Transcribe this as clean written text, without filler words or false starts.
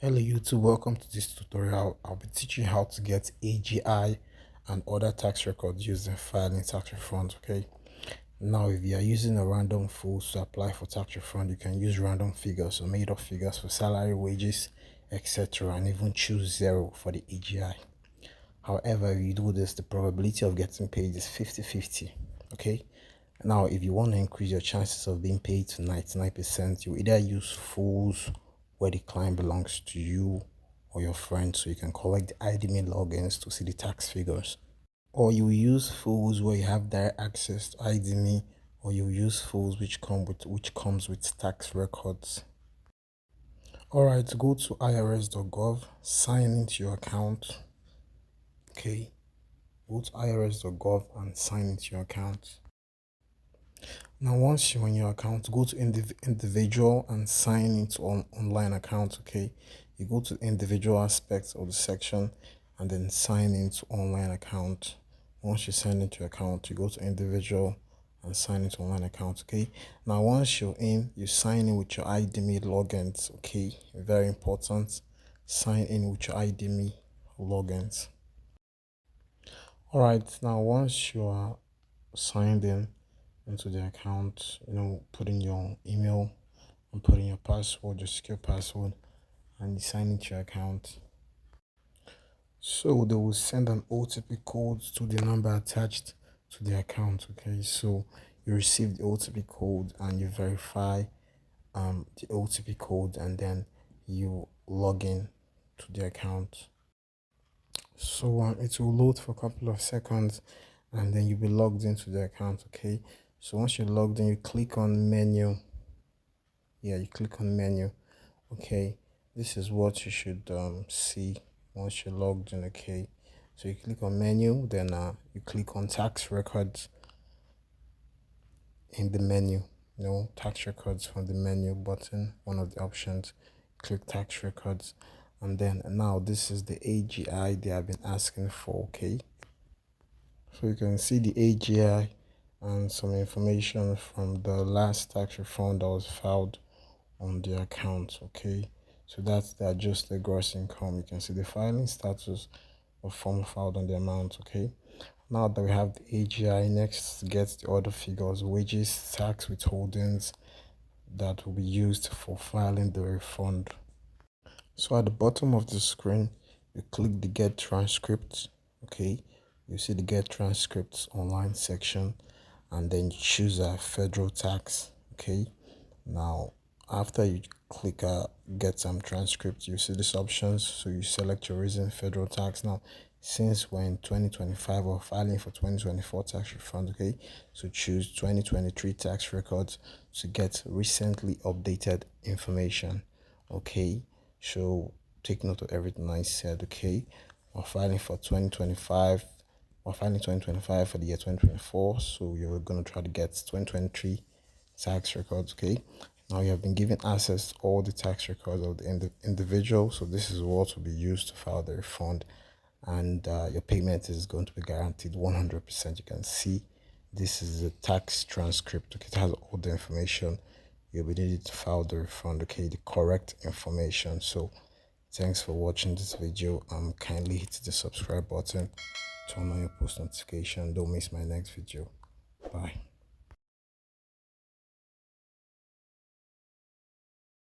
Hello YouTube, welcome to this tutorial. I'll be teaching how to get AGI and other tax records used in filing tax refunds. Okay, now if you are using a random fools to apply for tax refund, you can use random figures or made up figures for salary, wages, etc., and even choose 0 for the AGI. However, if you do this, the probability of getting paid is 50-50. Okay, now if you want to increase your chances of being paid to 99%, you either use fools where the client belongs to you or your friend, so you can collect the IDME logins to see the tax figures, or you use fools where you have direct access to IDME, or you use fools which comes with tax records. Alright, go to irs.gov, sign into your account. Okay, go to irs.gov and sign into your account. Now once you're on your account, go to individual and sign into online account. Okay, you go to individual aspects of the section and then sign into online account. Once you sign into your account, you go to individual and sign into online account. Okay, now once you're in, you sign in with your IDME logins. Okay, very important, sign in with your IDME logins. All right, now once you are signed in into the account, put in your email and put in your password, your secure password, and you sign into your account. So they will send an OTP code to the number attached to the account. Okay, so you receive the OTP code and you verify the OTP code, and then you log in to the account. So it will load for a couple of seconds and then you'll be logged into the account. Okay, so once you're logged in, you click on menu. You click on menu. Okay, this is what you should see once you're logged in. Okay, so you click on menu, then you click on tax records in the menu. Tax records from the menu button, one of the options. Click tax records, and then now this is the AGI they have been asking for. Okay, so you can see the AGI and some information from the last tax refund that was filed on the account. Okay, so that's the adjusted gross income. You can see the filing status of form filed on the amount. Okay, now that we have the AGI, next get the other figures: wages, tax withholdings that will be used for filing the refund. So at the bottom of the screen, you click the get transcript. Okay, you see the get transcripts online section, and then you choose a federal tax. Okay, now after you click get some transcript, you see these options, so you select your reason, federal tax. Now since we're in 2025 or filing for 2024 tax refund, okay, so choose 2023 tax records to get recently updated information. Okay, so take note of everything I said. Okay, we're filing for 2025, we're filing 2025 for the year 2024, so you're going to try to get 2023 tax records. Okay, now you have been given access to all the tax records of the individual, so this is what will be used to file the refund, and your payment is going to be guaranteed 100%. You can see this is a tax transcript. Okay, it has all the information you'll be needed to file the refund. Okay, the correct information. So thanks for watching this video. Kindly hit the subscribe button, turn on your post notification, don't miss my next video. Bye.